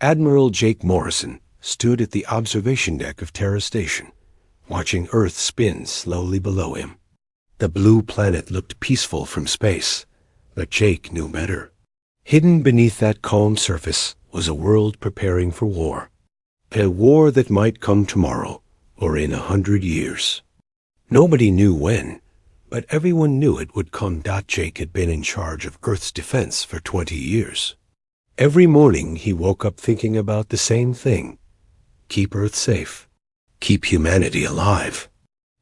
Admiral Jake Morrison stood at the observation deck of Terra Station, watching Earth spin slowly below him. The blue planet looked peaceful from space, but Jake knew better. Hidden beneath that calm surface was a world preparing for war. A war that might come tomorrow or in 100 years. Nobody knew when, but everyone knew it would come. Jake had been in charge of Earth's defense for 20 years. Every morning he woke up thinking about the same thing. Keep Earth safe. Keep humanity alive.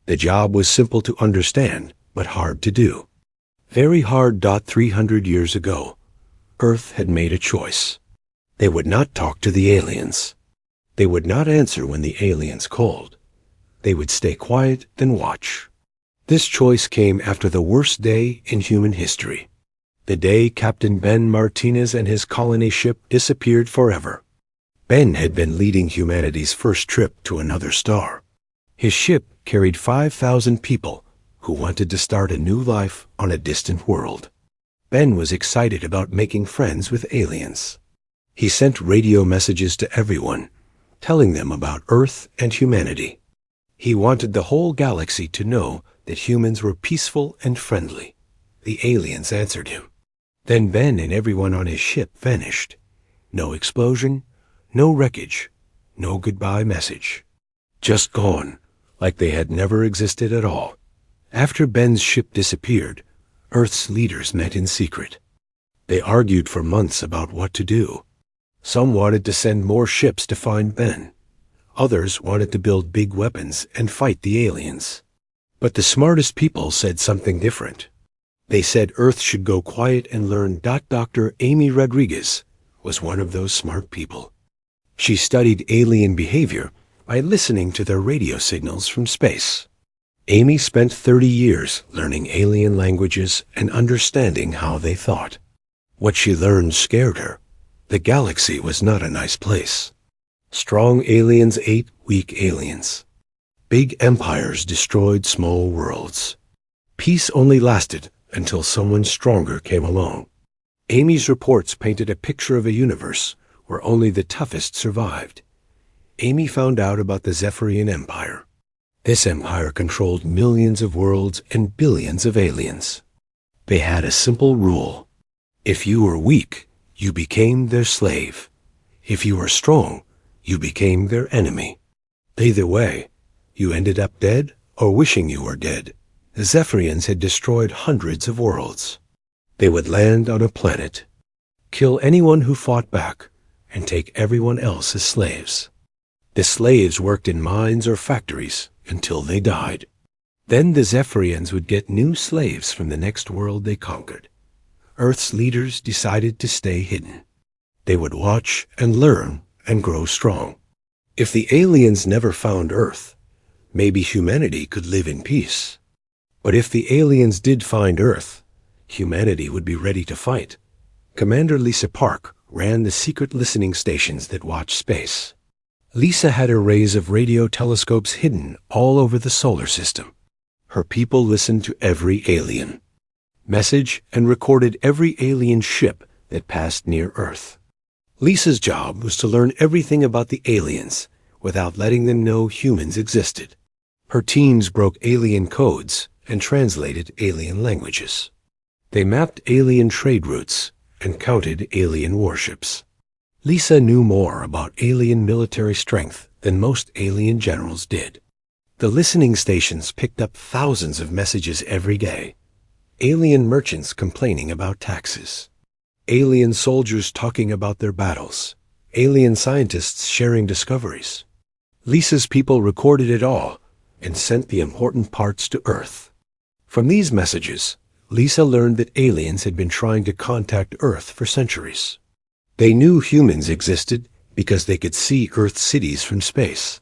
The job was simple to understand, but hard to do. Very hard. 300 years ago, Earth had made a choice. They would not talk to the aliens. They would not answer when the aliens called. They would stay quiet and watch. This choice came after the worst day in human history. The day Captain Ben Martinez and his colony ship disappeared forever. Ben had been leading humanity's first trip to another star. His ship carried 5,000 people who wanted to start a new life on a distant world. Ben was excited about making friends with aliens. He sent radio messages to everyone, telling them about Earth and humanity. He wanted the whole galaxy to know that humans were peaceful and friendly. The aliens answered him. Then Ben and everyone on his ship vanished. No explosion, no wreckage, no goodbye message. Just gone, like they had never existed at all. After Ben's ship disappeared, Earth's leaders met in secret. They argued for months about what to do. Some wanted to send more ships to find Ben. Others wanted to build big weapons and fight the aliens. But the smartest people said something different. They said Earth should go quiet and learn. Dr. Amy Rodriguez was one of those smart people. She studied alien behavior by listening to their radio signals from space. Amy spent 30 years learning alien languages and understanding how they thought. What she learned scared her. The galaxy was not a nice place. Strong aliens ate weak aliens. Big empires destroyed small worlds. Peace only lasted until someone stronger came along. Amy's reports painted a picture of a universe where only the toughest survived. Amy found out about the Zephyrian Empire. This empire controlled millions of worlds and billions of aliens. They had a simple rule. If you were weak, you became their slave. If you were strong, you became their enemy. Either way, you ended up dead or wishing you were dead. The Zephyrians had destroyed hundreds of worlds. They would land on a planet, kill anyone who fought back, and take everyone else as slaves. The slaves worked in mines or factories until they died. Then the Zephyrians would get new slaves from the next world they conquered. Earth's leaders decided to stay hidden. They would watch and learn and grow strong. If the aliens never found Earth, maybe humanity could live in peace. But if the aliens did find Earth, humanity would be ready to fight. Commander Lisa Park ran the secret listening stations that watched space. Lisa had arrays of radio telescopes hidden all over the solar system. Her people listened to every alien, message, and recorded every alien ship that passed near Earth. Lisa's job was to learn everything about the aliens without letting them know humans existed. Her teams broke alien codes and translated alien languages. They mapped alien trade routes and counted alien warships. Lisa knew more about alien military strength than most alien generals did. The listening stations picked up thousands of messages every day. Alien merchants complaining about taxes. Alien soldiers talking about their battles. Alien scientists sharing discoveries. Lisa's people recorded it all and sent the important parts to Earth. From these messages, Lisa learned that aliens had been trying to contact Earth for centuries. They knew humans existed because they could see Earth's cities from space.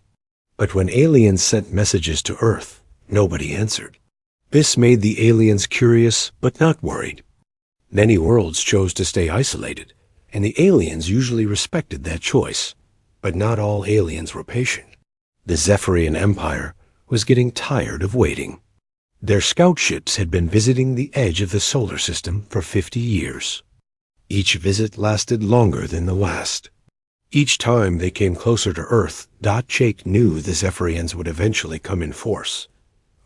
But when aliens sent messages to Earth, nobody answered. This made the aliens curious but not worried. Many worlds chose to stay isolated, and the aliens usually respected that choice. But not all aliens were patient. The Zephyrian Empire was getting tired of waiting. Their scout ships had been visiting the edge of the solar system for 50 years. Each visit lasted longer than the last. Each time they came closer to Earth, Jake knew the Zephyrians would eventually come in force.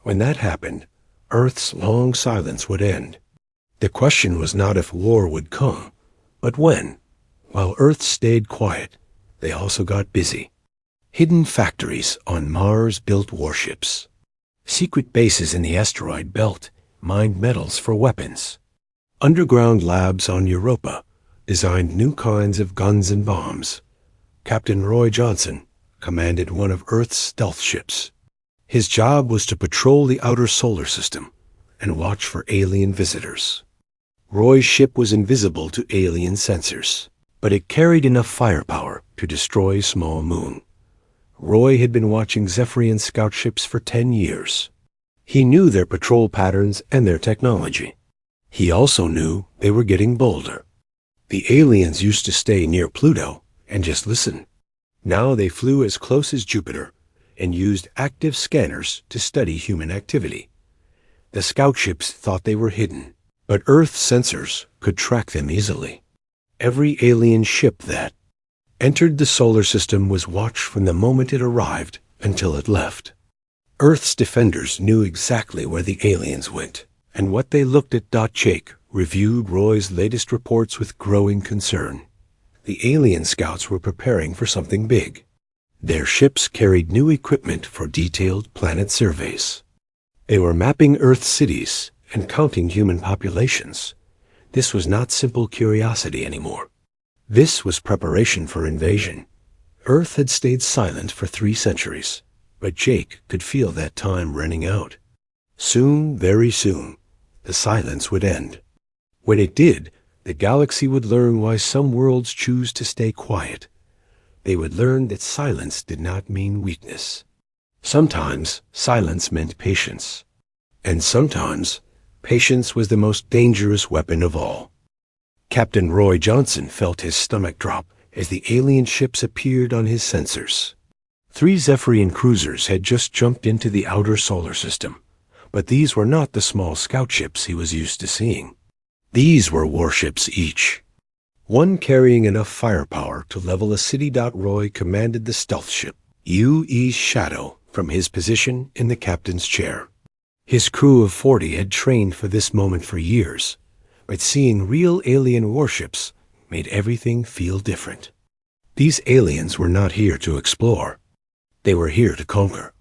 When that happened, Earth's long silence would end. The question was not if war would come, but when. While Earth stayed quiet, they also got busy. Hidden factories on Mars built warships. Secret bases in the asteroid belt mined metals for weapons. Underground labs on Europa designed new kinds of guns and bombs. Captain Roy Johnson commanded one of Earth's stealth ships. His job was to patrol the outer solar system and watch for alien visitors. Roy's ship was invisible to alien sensors, but it carried enough firepower to destroy Small Moon. Roy had been watching Zephyrian scout ships for 10 years. He knew their patrol patterns and their technology. He also knew they were getting bolder. The aliens used to stay near Pluto and just listen. Now they flew as close as Jupiter and used active scanners to study human activity. The scout ships thought they were hidden, but Earth sensors could track them easily. Every alien ship that entered the solar system was watched from the moment it arrived until it left. Earth's defenders knew exactly where the aliens went, and what they looked at. Jake reviewed Roy's latest reports with growing concern. The alien scouts were preparing for something big. Their ships carried new equipment for detailed planet surveys. They were mapping Earth's cities and counting human populations. This was not simple curiosity anymore. This was preparation for invasion. Earth had stayed silent for 3 centuries, but Jake could feel that time running out. Soon, very soon, the silence would end. When it did, the galaxy would learn why some worlds choose to stay quiet. They would learn that silence did not mean weakness. Sometimes silence meant patience. And sometimes patience was the most dangerous weapon of all. Captain Roy Johnson felt his stomach drop as the alien ships appeared on his sensors. 3 Zephyrian cruisers had just jumped into the outer solar system, but these were not the small scout ships he was used to seeing. These were warships each, one carrying enough firepower to level a city. Roy commanded the stealth ship, U.E.'s Shadow, from his position in the captain's chair. His crew of 40 had trained for this moment for years, but seeing real alien warships made everything feel different. These aliens were not here to explore. They were here to conquer.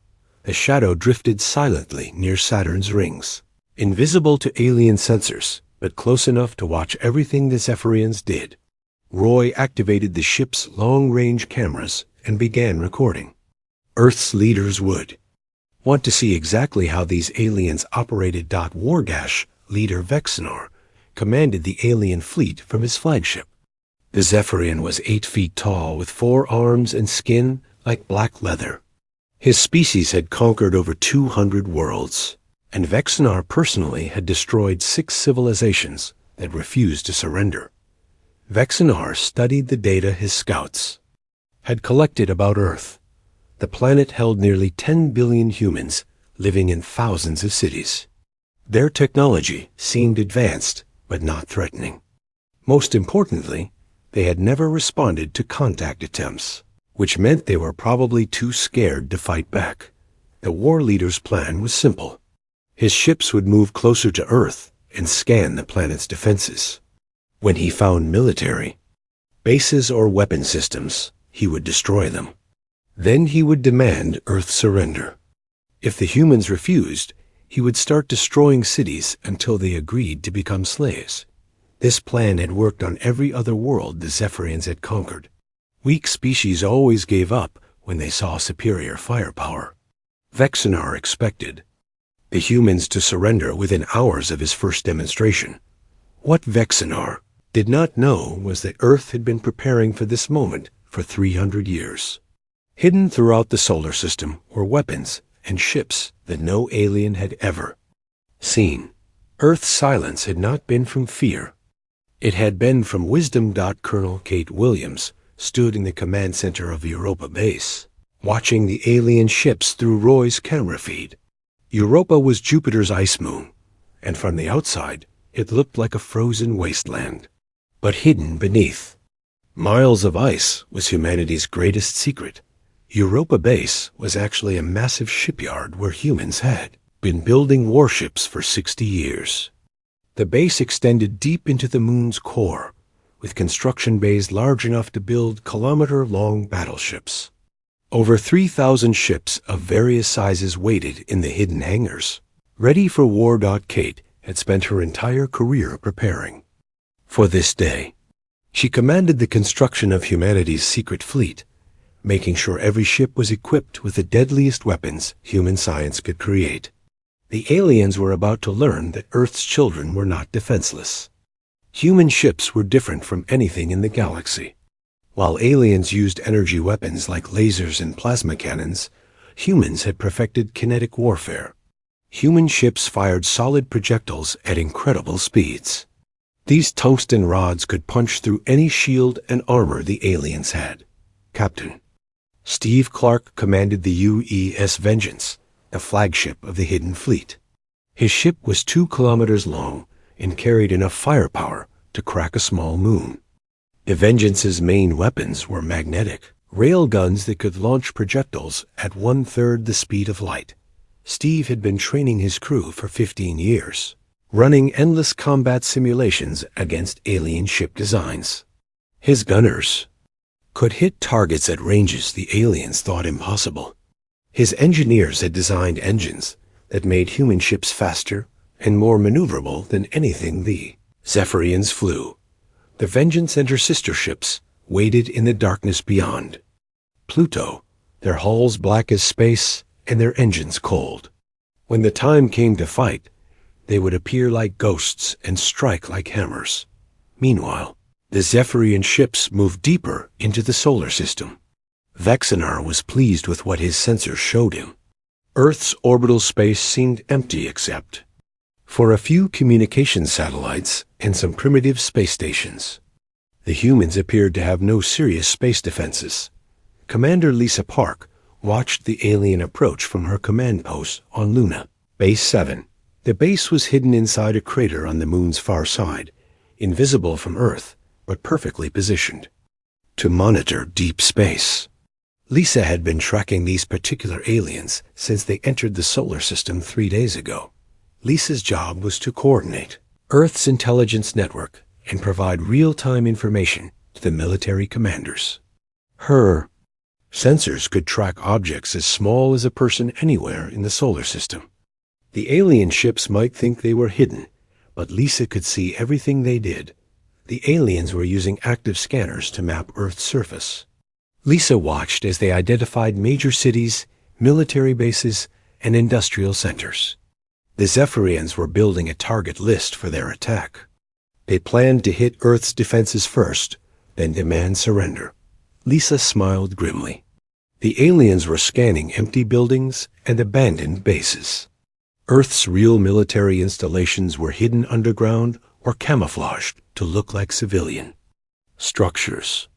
The Shadow drifted silently near Saturn's rings, invisible to alien sensors, but close enough to watch everything the Zephyrians did. Roy activated the ship's long-range cameras and began recording. Earth's leaders would want to see exactly how these aliens operated. Wargash, leader Vexenar, commanded the alien fleet from his flagship. The Zephyrian was 8 feet tall with 4 arms and skin like black leather. His species had conquered over 200 worlds, and Vexenar personally had destroyed 6 civilizations that refused to surrender. Vexenar studied the data his scouts had collected about Earth. The planet held nearly 10 billion humans living in thousands of cities. Their technology seemed advanced, but not threatening. Most importantly, they had never responded to contact attempts, which meant they were probably too scared to fight back. The war leader's plan was simple. His ships would move closer to Earth and scan the planet's defenses. When he found military bases or weapon systems, he would destroy them. Then he would demand Earth's surrender. If the humans refused, he would start destroying cities until they agreed to become slaves. This plan had worked on every other world the Zephyrians had conquered. Weak species always gave up when they saw superior firepower. Vexenar expected the humans to surrender within hours of his first demonstration. What Vexenar did not know was that Earth had been preparing for this moment for 300 years. Hidden throughout the solar system were weapons and ships that no alien had ever seen. Earth's silence had not been from fear. It had been from wisdom. Colonel Kate Williams stood in the command center of Europa base, watching the alien ships through Roy's camera feed. Europa was Jupiter's ice moon, and from the outside, it looked like a frozen wasteland. But hidden beneath Miles of ice was humanity's greatest secret. Europa Base was actually a massive shipyard where humans had been building warships for 60 years. The base extended deep into the moon's core, with construction bays large enough to build kilometer-long battleships. Over 3,000 ships of various sizes waited in the hidden hangars, ready for war. Kate had spent her entire career preparing for this day. She commanded the construction of humanity's secret fleet, making sure every ship was equipped with the deadliest weapons human science could create. The aliens were about to learn that Earth's children were not defenseless. Human ships were different from anything in the galaxy. While aliens used energy weapons like lasers and plasma cannons, humans had perfected kinetic warfare. Human ships fired solid projectiles at incredible speeds. These tungsten rods could punch through any shield and armor the aliens had. Captain Steve Clark commanded the UES Vengeance, the flagship of the Hidden Fleet. His ship was 2 kilometers long and carried enough firepower to crack a small moon. The Vengeance's main weapons were magnetic railguns that could launch projectiles at 1/3 the speed of light. Steve had been training his crew for 15 years, running endless combat simulations against alien ship designs. His gunners could hit targets at ranges the aliens thought impossible. His engineers had designed engines that made human ships faster and more maneuverable than anything the Zephyrians flew. The Vengeance and her sister ships waited in the darkness beyond Pluto, their hulls black as space and their engines cold. When the time came to fight, they would appear like ghosts and strike like hammers. Meanwhile, the Zephyrian ships moved deeper into the solar system. Vexinar was pleased with what his sensors showed him. Earth's orbital space seemed empty except for a few communication satellites and some primitive space stations. The humans appeared to have no serious space defenses. Commander Lisa Park watched the alien approach from her command post on Luna, Base 7. The base was hidden inside a crater on the moon's far side, invisible from Earth, but perfectly positioned to monitor deep space. Lisa had been tracking these particular aliens since they entered the solar system 3 days ago. Lisa's job was to coordinate Earth's intelligence network and provide real-time information to the military commanders. Her sensors could track objects as small as a person anywhere in the solar system. The alien ships might think they were hidden, but Lisa could see everything they did. The aliens were using active scanners to map Earth's surface. Lisa watched as they identified major cities, military bases, and industrial centers. The Zephyrians were building a target list for their attack. They planned to hit Earth's defenses first, then demand surrender. Lisa smiled grimly. The aliens were scanning empty buildings and abandoned bases. Earth's real military installations were hidden underground or camouflaged to look like civilian structures.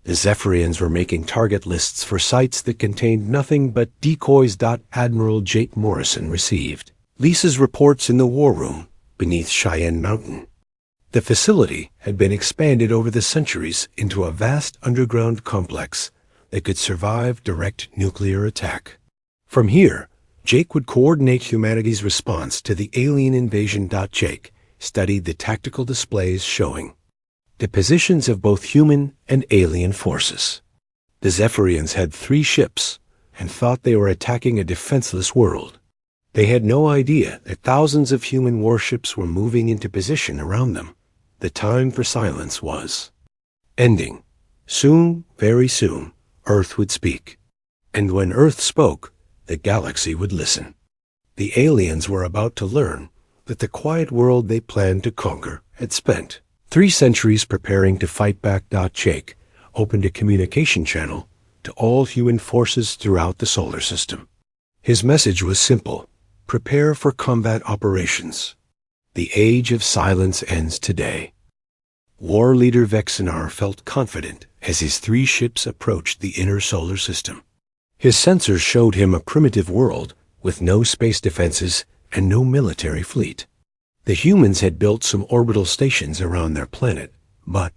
The Zephyrians were making target lists for sites that contained nothing but decoys. Admiral Jake Morrison received Lisa's reports in the war room beneath Cheyenne Mountain. The facility had been expanded over the centuries into a vast underground complex that could survive direct nuclear attack. From here, Jake would coordinate humanity's response to the alien invasion. Jake studied the tactical displays showing the positions of both human and alien forces. The Zephyrians had 3 ships and thought they were attacking a defenseless world. They had no idea that thousands of human warships were moving into position around them. The time for silence was ending. Soon, very soon, Earth would speak. And when Earth spoke, the galaxy would listen. The aliens were about to learn that the quiet world they planned to conquer had spent 3 centuries preparing to fight back. Jake opened a communication channel to all human forces throughout the solar system. His message was simple: prepare for combat operations. The age of silence ends today. War leader Vexinar felt confident as his 3 ships approached the inner solar system. His sensors showed him a primitive world with no space defenses and no military fleet. The humans had built some orbital stations around their planet, but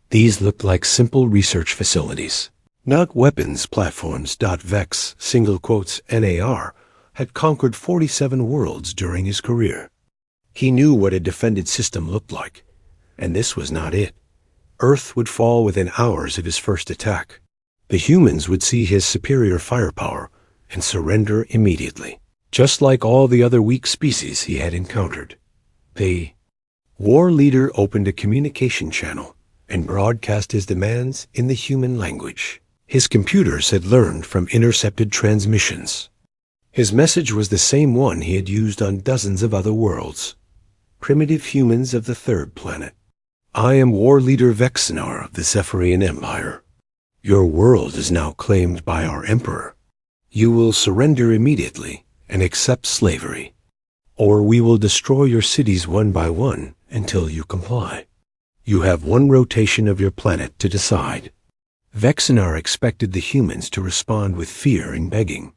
These looked like simple research facilities, not weapons platforms. Vex, single quotes, NAR, had conquered 47 worlds during his career. He knew what a defended system looked like, and this was not it. Earth would fall within hours of his first attack. The humans would see his superior firepower and surrender immediately, just like all the other weak species he had encountered. The war leader opened a communication channel and broadcast his demands in the human language his computers had learned from intercepted transmissions. His message was the same one he had used on dozens of other worlds. Primitive humans of the third planet. I am war leader Vexenar of the Zephyrian Empire. Your world is now claimed by our emperor. You will surrender immediately and accept slavery, or we will destroy your cities one by one until you comply. You have one rotation of your planet to decide. Vexenar expected the humans to respond with fear and begging.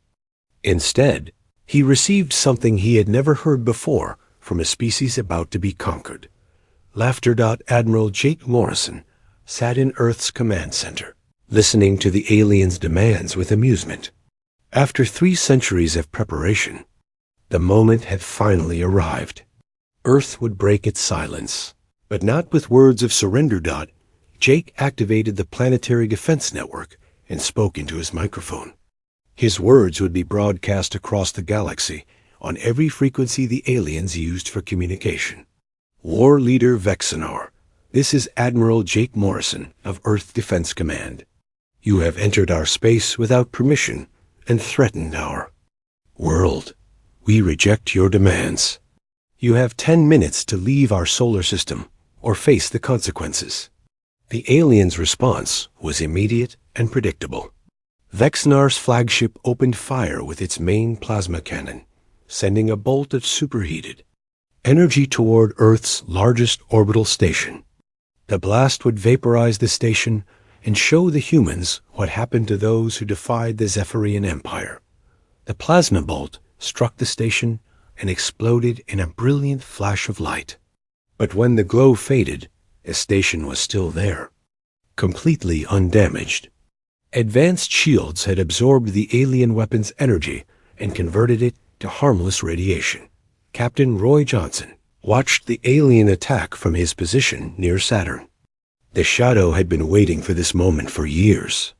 Instead, he received something he had never heard before from a species about to be conquered. Laughter. Admiral Jake Morrison sat in Earth's command center, listening to the aliens' demands with amusement. After 3 centuries of preparation, the moment had finally arrived. Earth would break its silence, but not with words of surrender. Jake activated the planetary defense network and spoke into his microphone. His words would be broadcast across the galaxy on every frequency the aliens used for communication. War Leader Vexenar, this is Admiral Jake Morrison of Earth Defense Command. You have entered our space without permission and threatened our world. We reject your demands. You have 10 minutes to leave our solar system or face the consequences. The aliens' response was immediate and predictable. Vexenar's flagship opened fire with its main plasma cannon, sending a bolt of superheated energy toward Earth's largest orbital station. The blast would vaporize the station and show the humans what happened to those who defied the Zephyrian Empire. The plasma bolt struck the station and exploded in a brilliant flash of light. But when the glow faded, the station was still there, completely undamaged. Advanced shields had absorbed the alien weapon's energy and converted it to harmless radiation. Captain Roy Johnson watched the alien attack from his position near Saturn. The Shadow had been waiting for this moment for years.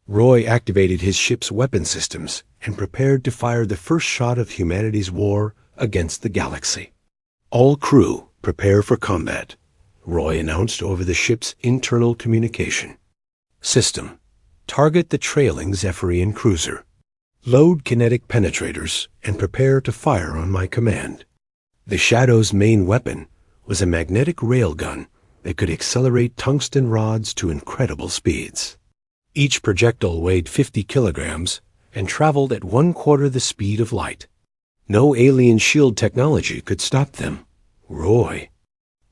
Roy activated his ship's weapon systems and prepared to fire the first shot of humanity's war against the galaxy. All crew, prepare for combat, Roy announced over the ship's internal communication. System, target the trailing Zephyrian cruiser. Load kinetic penetrators and prepare to fire on my command. The Shadow's main weapon was a magnetic railgun that could accelerate tungsten rods to incredible speeds. Each projectile weighed 50 kilograms and traveled at 1/4 the speed of light. No alien shield technology could stop them. Roy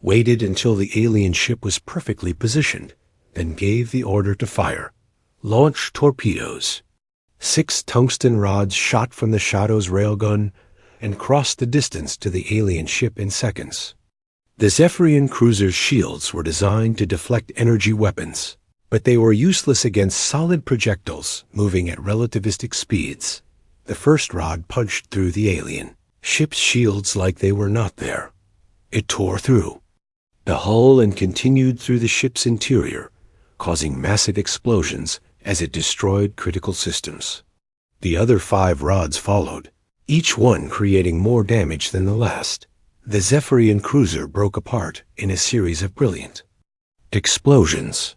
waited until the alien ship was perfectly positioned, then gave the order to fire. Launch torpedoes. 6 tungsten rods shot from the Shadow's railgun and crossed the distance to the alien ship in seconds. The Zephyrian cruiser's shields were designed to deflect energy weapons, but they were useless against solid projectiles moving at relativistic speeds. The first rod punched through the alien ship's shields like they were not there. It tore through the hull and continued through the ship's interior, causing massive explosions as it destroyed critical systems. The other 5 rods followed, each one creating more damage than the last. The Zephyrian cruiser broke apart in a series of brilliant explosions.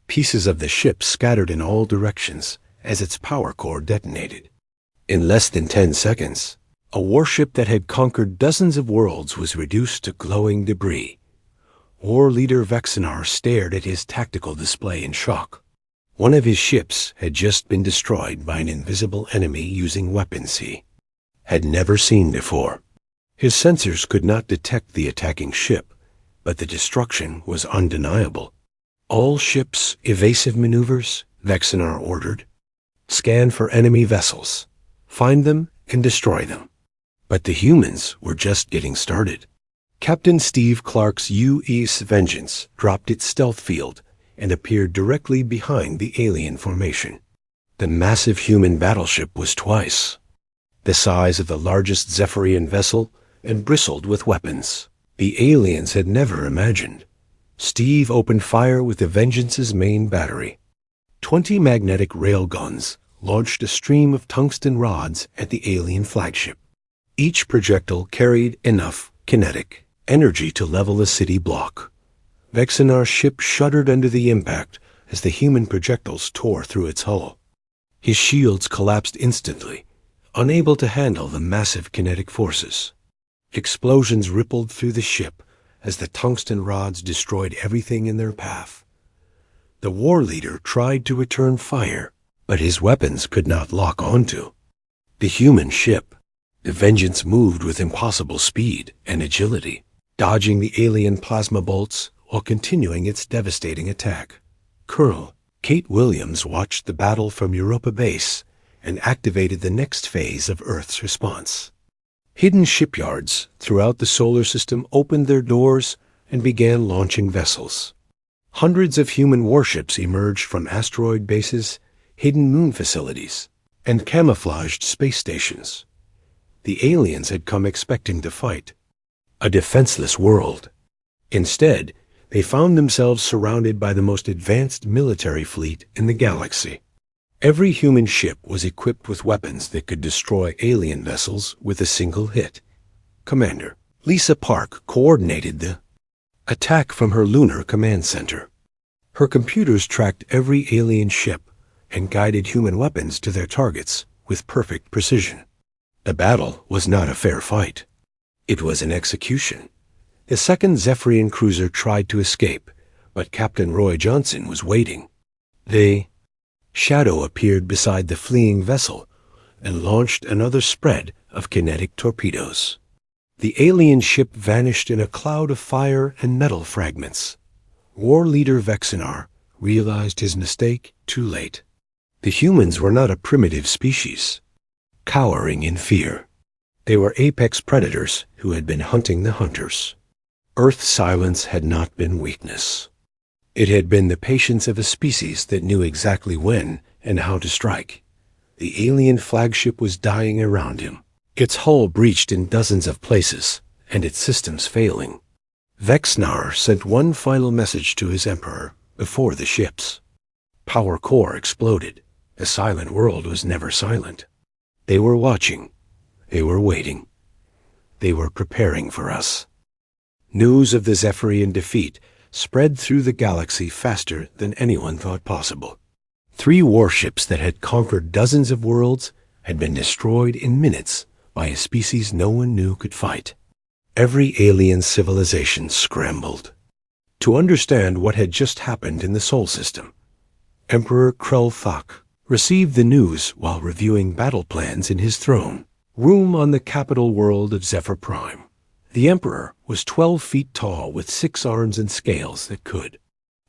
Pieces of the ship scattered in all directions as its power core detonated. In less than 10 seconds, a warship that had conquered dozens of worlds was reduced to glowing debris. War Leader Vexenar stared at his tactical display in shock. One of his ships had just been destroyed by an invisible enemy using weapons he had never seen before. His sensors could not detect the attacking ship, but the destruction was undeniable. All ships, evasive maneuvers, Vexenar ordered. Scan for enemy vessels. Find them and destroy them. But the humans were just getting started. Captain Steve Clark's U.S. Vengeance dropped its stealth field and appeared directly behind the alien formation. The massive human battleship was twice the size of the largest Zephyrian vessel and bristled with weapons the aliens had never imagined. Steve opened fire with the Vengeance's main battery. 20 magnetic railguns launched a stream of tungsten rods at the alien flagship. Each projectile carried enough kinetic energy to level the city block. Vexinar's ship shuddered under the impact as the human projectiles tore through its hull. His shields collapsed instantly, unable to handle the massive kinetic forces. Explosions rippled through the ship as the tungsten rods destroyed everything in their path. The war leader tried to return fire, but his weapons could not lock onto the human ship. The Vengeance moved with impossible speed and agility, dodging the alien plasma bolts while continuing its devastating attack. Colonel Kate Williams watched the battle from Europa Base and activated the next phase of Earth's response. Hidden shipyards throughout the solar system opened their doors and began launching vessels. Hundreds of human warships emerged from asteroid bases, hidden moon facilities, and camouflaged space stations. The aliens had come expecting to fight a defenseless world. Instead, they found themselves surrounded by the most advanced military fleet in the galaxy. Every human ship was equipped with weapons that could destroy alien vessels with a single hit. Commander Lisa Park coordinated the attack from her lunar command center. Her computers tracked every alien ship and guided human weapons to their targets with perfect precision. The battle was not a fair fight. It was an execution. The second Zephyrian cruiser tried to escape, but Captain Roy Johnson was waiting. The shadow appeared beside the fleeing vessel and launched another spread of kinetic torpedoes. The alien ship vanished in a cloud of fire and metal fragments. War leader Vexinar realized his mistake too late. The humans were not a primitive species, cowering in fear. They were apex predators who had been hunting the hunters. Earth's silence had not been weakness. It had been the patience of a species that knew exactly when and how to strike. The alien flagship was dying around him, its hull breached in dozens of places, and its systems failing. Vexnar sent one final message to his Emperor before the ship's power core exploded. A silent world was never silent. They were watching. They were waiting. They were preparing for us. News of the Zephyrian defeat spread through the galaxy faster than anyone thought possible. 3 warships that had conquered dozens of worlds had been destroyed in minutes by a species no one knew could fight. Every alien civilization scrambled to understand what had just happened in the Sol system. Emperor Krell-Thak received the news while reviewing battle plans in his throne room on the capital world of Zephyr Prime. The Emperor was 12 feet tall with 6 arms and scales that could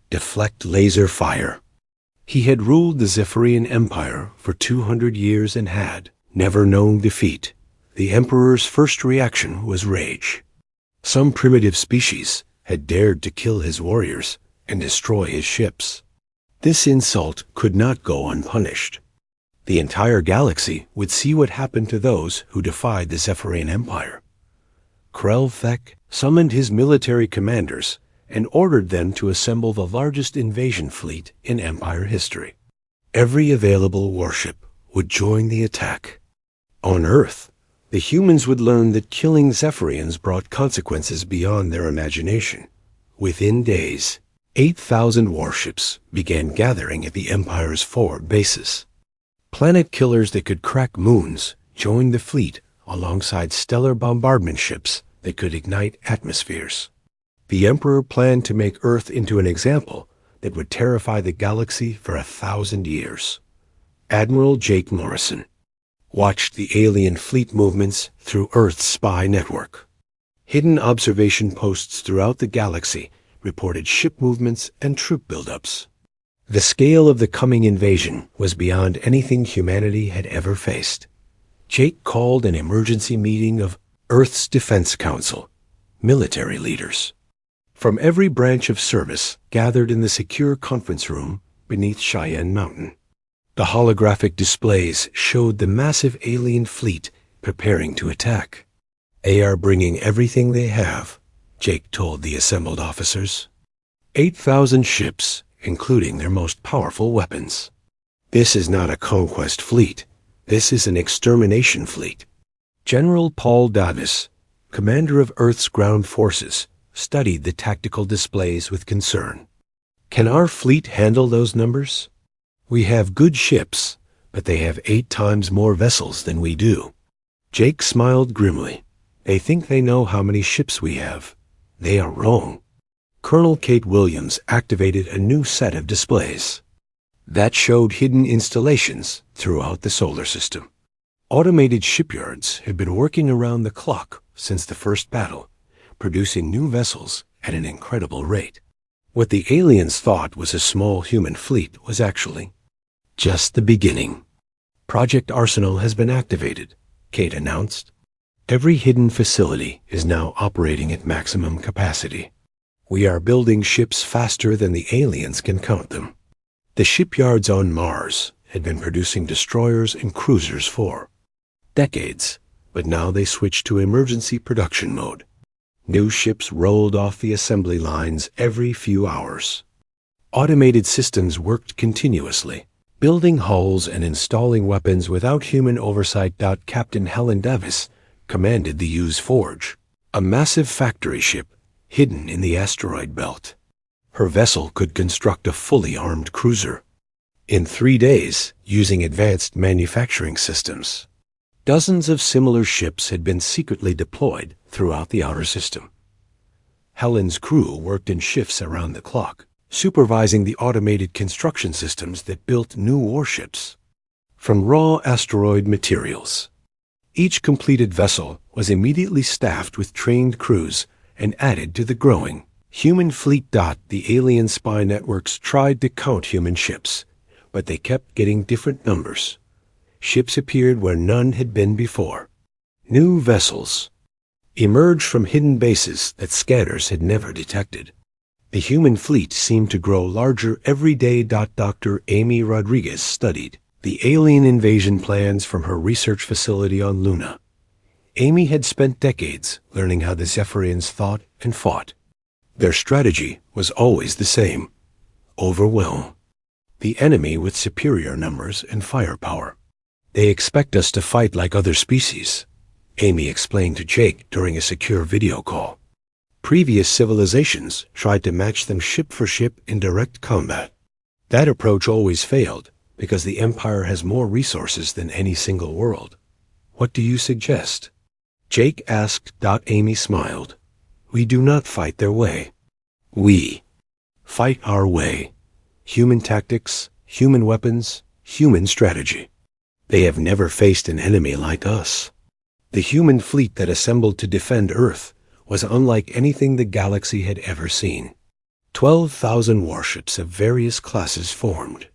deflect laser fire. He had ruled the Zephyrian Empire for 200 years and had never known defeat. The Emperor's first reaction was rage. Some primitive species had dared to kill his warriors and destroy his ships. This insult could not go unpunished. The entire galaxy would see what happened to those who defied the Zephyrian Empire. Krell-Thak summoned his military commanders and ordered them to assemble the largest invasion fleet in Empire history. Every available warship would join the attack. On Earth, the humans would learn that killing Zephyrians brought consequences beyond their imagination. Within days, 8,000 warships began gathering at the Empire's forward bases. Planet killers that could crack moons joined the fleet alongside stellar bombardment ships that could ignite atmospheres. The Emperor planned to make Earth into an example that would terrify the galaxy for 1,000 years. Admiral Jake Morrison watched the alien fleet movements through Earth's spy network. Hidden observation posts throughout the galaxy reported ship movements and troop buildups. The scale of the coming invasion was beyond anything humanity had ever faced. Jake called an emergency meeting of Earth's Defense Council, military leaders. from every branch of service gathered in the secure conference room beneath Cheyenne Mountain. The holographic displays showed the massive alien fleet preparing to attack. "They are bringing everything they have," Jake told the assembled officers. 8,000 ships, including their most powerful weapons. "This is not a conquest fleet. This is an extermination fleet." General Paul Davis, commander of Earth's ground forces, studied the tactical displays with concern. "Can our fleet handle those numbers? We have good ships, but they have 8 times more vessels than we do." Jake smiled grimly. "They think they know how many ships we have. They are wrong." Colonel Kate Williams activated a new set of displays that showed hidden installations throughout the solar system. Automated shipyards had been working around the clock since the first battle, producing new vessels at an incredible rate. What the aliens thought was a small human fleet was actually just the beginning. "Project Arsenal has been activated," Kate announced. "Every hidden facility is now operating at maximum capacity. We are building ships faster than the aliens can count them." The shipyards on Mars had been producing destroyers and cruisers for decades, but now they switched to emergency production mode. New ships rolled off the assembly lines every few hours. Automated systems worked continuously, building hulls and installing weapons without human oversight. Captain Helen Davis commanded the U's Forge, a massive factory ship hidden in the asteroid belt. Her vessel could construct a fully armed cruiser in 3 days using advanced manufacturing systems. Dozens of similar ships had been secretly deployed throughout the outer system. Helen's crew worked in shifts around the clock, supervising the automated construction systems that built new warships from raw asteroid materials. Each completed vessel was immediately staffed with trained crews and added to the growing human fleet. The alien spy networks tried to count human ships, but they kept getting different numbers. Ships appeared where none had been before. New vessels emerged from hidden bases that scanners had never detected. The human fleet seemed to grow larger every day. Dr. Amy Rodriguez studied the alien invasion plans from her research facility on Luna. Amy had spent decades learning how the Zephyrians thought and fought. Their strategy was always the same: overwhelm the enemy with superior numbers and firepower. "They expect us to fight like other species," Amy explained to Jake during a secure video call. "Previous civilizations tried to match them ship for ship in direct combat. That approach always failed because the Empire has more resources than any single world. What do you suggest?" Jake asked. Amy smiled. "We do not fight their way. We fight our way. Human tactics, human weapons, human strategy. They have never faced an enemy like us." The human fleet that assembled to defend Earth was unlike anything the galaxy had ever seen. 12,000 warships of various classes formed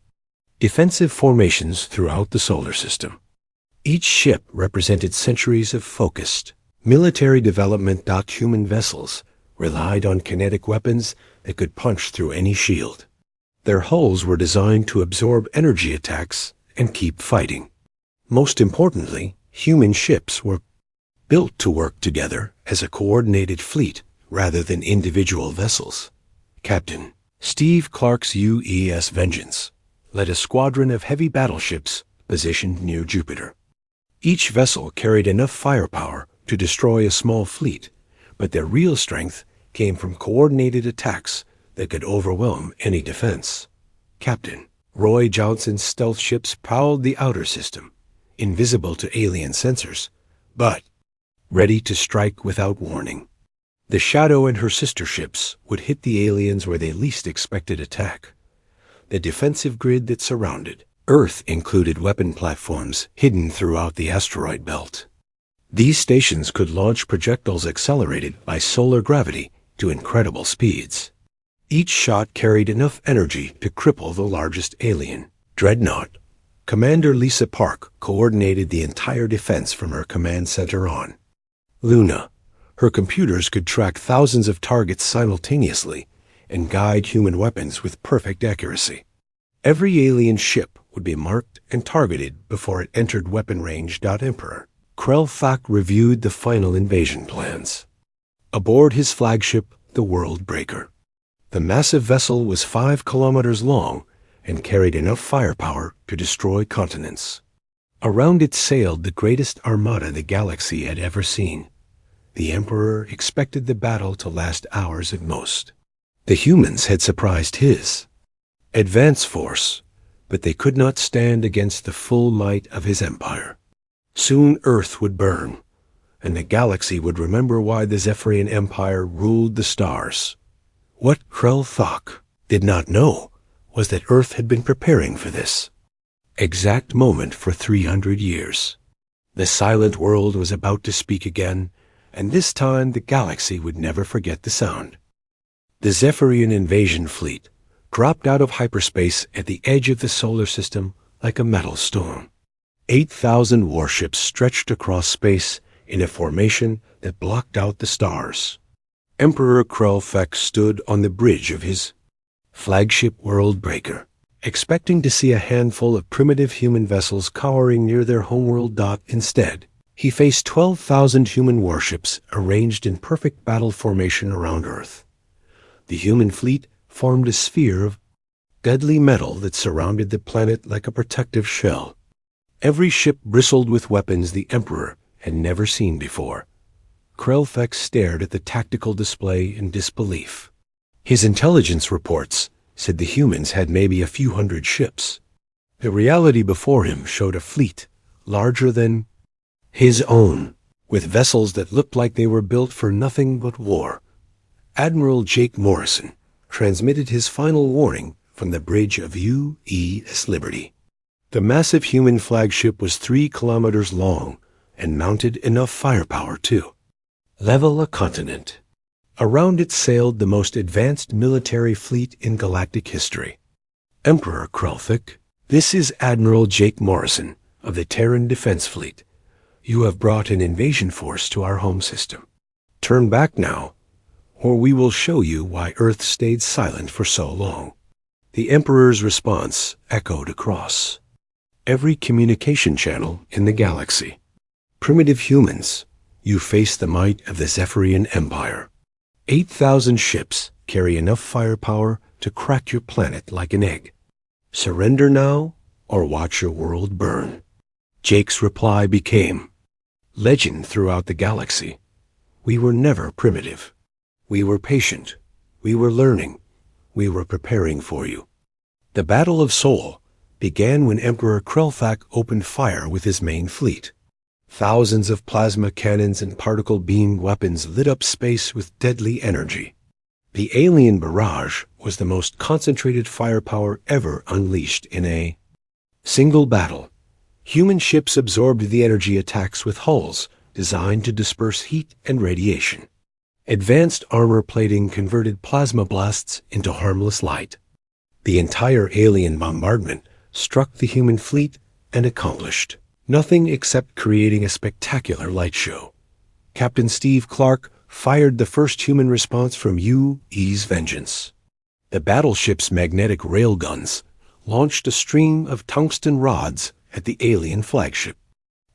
defensive formations throughout the solar system. Each ship represented centuries of focused military development. Human vessels relied on kinetic weapons that could punch through any shield. Their hulls were designed to absorb energy attacks and keep fighting. Most importantly, human ships were built to work together as a coordinated fleet rather than individual vessels. Captain Steve Clark's UES Vengeance led a squadron of heavy battleships positioned near Jupiter. Each vessel carried enough firepower to destroy a small fleet, but their real strength came from coordinated attacks that could overwhelm any defense. Captain Roy Johnson's stealth ships prowled the outer system, invisible to alien sensors, but ready to strike without warning. The Shadow and her sister ships would hit the aliens where they least expected attack. The defensive grid that surrounded Earth included weapon platforms hidden throughout the asteroid belt. These stations could launch projectiles accelerated by solar gravity to incredible speeds. Each shot carried enough energy to cripple the largest alien. Dreadnought Commander Lisa Park coordinated the entire defense from her command center on Luna. Her computers could track thousands of targets simultaneously and guide human weapons with perfect accuracy. Every alien ship would be marked and targeted before it entered weapon range. Emperor Krell reviewed the final invasion plans. Aboard his flagship, the World Breaker. The massive vessel was 5 kilometers long and carried enough firepower to destroy continents. Around it sailed the greatest armada the galaxy had ever seen. The Emperor expected the battle to last hours at most. The humans had surprised his advance force, but they could not stand against the full might of his empire. Soon Earth would burn, and the galaxy would remember why the Zephyrian Empire ruled the stars. What Krell did not know was that Earth had been preparing for this exact moment for 300 years. The silent world was about to speak again, and this time the galaxy would never forget the sound. The Zephyrian invasion fleet dropped out of hyperspace at the edge of the solar system like a metal storm. 8,000 warships stretched across space in a formation that blocked out the stars. Emperor Krell stood on the bridge of his flagship World Breaker, expecting to see a handful of primitive human vessels cowering near their homeworld. Instead, he faced 12,000 human warships arranged in perfect battle formation around Earth. The human fleet formed a sphere of deadly metal that surrounded the planet like a protective shell. Every ship bristled with weapons the Emperor had never seen before. Krell stared at the tactical display in disbelief. His intelligence reports said the humans had maybe a few hundred ships. The reality before him showed a fleet larger than his own, with vessels that looked like they were built for nothing but war. Admiral Jake Morrison transmitted his final warning from the bridge of UES Liberty. The massive human flagship was 3 kilometers long and mounted enough firepower to level a continent. Around it sailed the most advanced military fleet in galactic history. Emperor Krell, this is Admiral Jake Morrison of the Terran Defense Fleet. You have brought an invasion force to our home system. Turn back now, or we will show you why Earth stayed silent for so long. The Emperor's response echoed across every communication channel in the galaxy. Primitive humans, you face the might of the Zephyrian Empire. 8,000 ships carry enough firepower to crack your planet like an egg. Surrender now, or watch your world burn. Jake's reply became legend throughout the galaxy. We were never primitive. We were patient. We were learning. We were preparing for you. The Battle of Sol began when Emperor Krell opened fire with his main fleet. Thousands of plasma cannons and particle beam weapons lit up space with deadly energy. The alien barrage was the most concentrated firepower ever unleashed in a single battle. Human ships absorbed the energy attacks with hulls designed to disperse heat and radiation. Advanced armor plating converted plasma blasts into harmless light. The entire alien bombardment struck the human fleet and accomplished nothing except creating a spectacular light show. Captain Steve Clark fired the first human response from UE's Vengeance. The battleship's magnetic railguns launched a stream of tungsten rods at the alien flagship.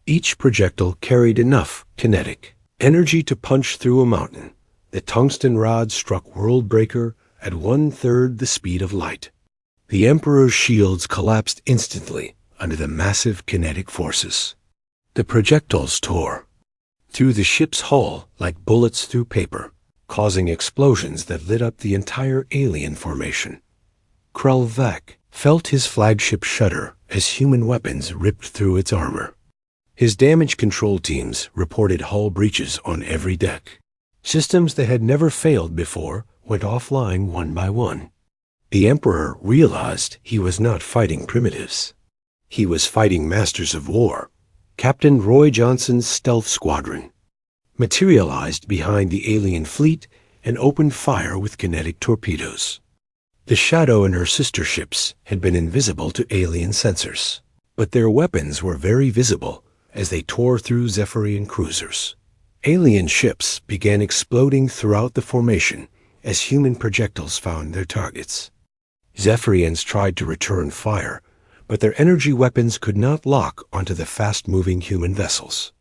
Each projectile carried enough kinetic energy to punch through a mountain. The tungsten rods struck World Breaker at 1/3 the speed of light. The Emperor's shields collapsed instantly under the massive kinetic forces. The projectiles tore through the ship's hull like bullets through paper, causing explosions that lit up the entire alien formation. Krell felt his flagship shudder as human weapons ripped through its armor. His damage control teams reported hull breaches on every deck. Systems that had never failed before went offline one by one. The Emperor realized he was not fighting primitives. He was fighting masters of war. Captain Roy Johnson's stealth squadron materialized behind the alien fleet and opened fire with kinetic torpedoes. The Shadow and her sister ships had been invisible to alien sensors, but their weapons were very visible as they tore through Zephyrian cruisers. Alien ships began exploding throughout the formation as human projectiles found their targets. Zephyrians tried to return fire, but their energy weapons could not lock onto the fast-moving human vessels.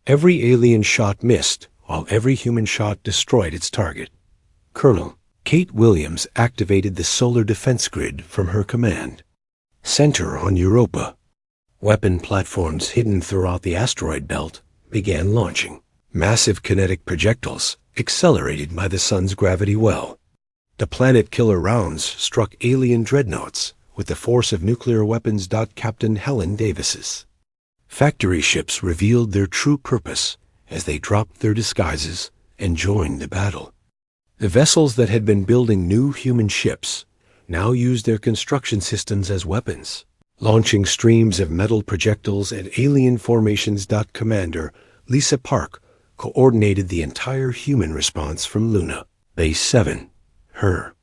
Every alien shot missed, while every human shot destroyed its target. Colonel Kate Williams activated the solar defense grid from her command center on Europa. Weapon platforms hidden throughout the asteroid belt began launching massive kinetic projectiles accelerated by the sun's gravity well. The planet-killer rounds struck alien dreadnoughts with the force of nuclear weapons. Captain Helen Davis's factory ships revealed their true purpose as they dropped their disguises and joined the battle. The vessels that had been building new human ships now used their construction systems as weapons, launching streams of metal projectiles at alien formations. Commander Lisa Park coordinated the entire human response from Luna, Base 7. Her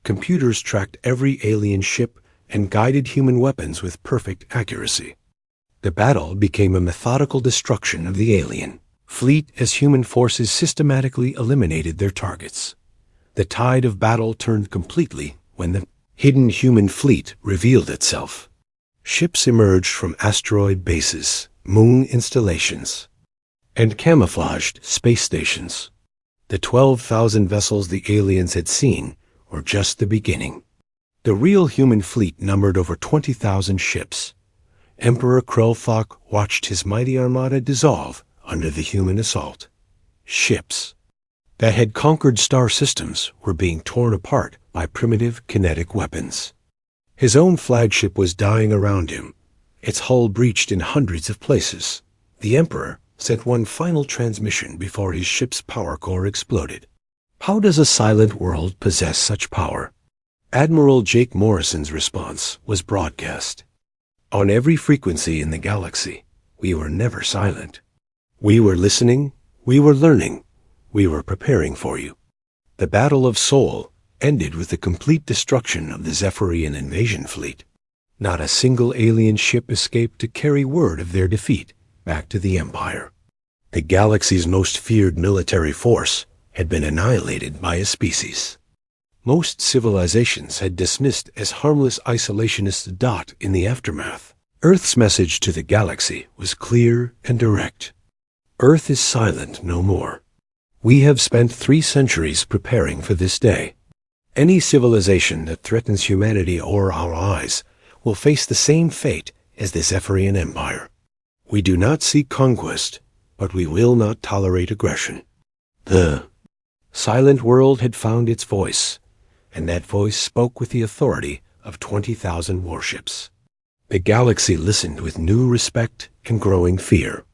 computers tracked every alien ship and guided human weapons with perfect accuracy. The battle became a methodical destruction of the alien fleet as human forces systematically eliminated their targets. The tide of battle turned completely when the hidden human fleet revealed itself. Ships emerged from asteroid bases, moon installations, and camouflaged space stations. The 12,000 vessels the aliens had seen were just the beginning. The real human fleet numbered over 20,000 ships. Emperor Krelthok watched his mighty armada dissolve under the human assault. Ships that had conquered star systems were being torn apart by primitive kinetic weapons. His own flagship was dying around him, its hull breached in hundreds of places. The Emperor sent one final transmission before his ship's power core exploded. How does a silent world possess such power? Admiral Jake Morrison's response was broadcast. On every frequency in the galaxy, we were never silent. We were listening, we were learning, we were preparing for you. The Battle of Sol ended with the complete destruction of the Zephyrian invasion fleet. Not a single alien ship escaped to carry word of their defeat back to the Empire. The galaxy's most feared military force had been annihilated by a species most civilizations had dismissed as harmless isolationists. In the aftermath, Earth's message to the galaxy was clear and direct. Earth is silent no more. We have spent 3 centuries preparing for this day. Any civilization that threatens humanity or our allies will face the same fate as the Zephyrian Empire. We do not seek conquest, but we will not tolerate aggression. The silent world had found its voice, and that voice spoke with the authority of 20,000 warships. The galaxy listened with new respect and growing fear.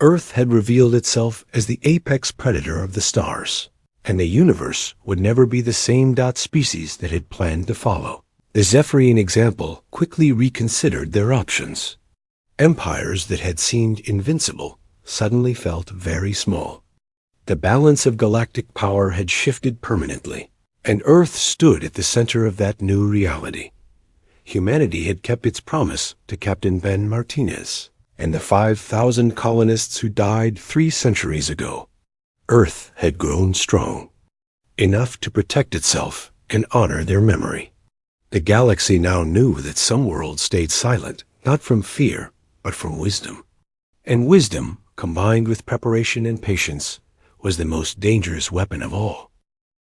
Earth had revealed itself as the apex predator of the stars, and the universe would never be the same. Species that had planned to follow the Zephyrian example quickly reconsidered their options. Empires that had seemed invincible suddenly felt very small. The balance of galactic power had shifted permanently, and Earth stood at the center of that new reality. Humanity had kept its promise to Captain Ben Martinez and the 5,000 colonists who died 3 centuries ago. Earth had grown strong, enough to protect itself and honor their memory. The galaxy now knew that some worlds stayed silent, not from fear, but from wisdom. And wisdom, combined with preparation and patience, was the most dangerous weapon of all.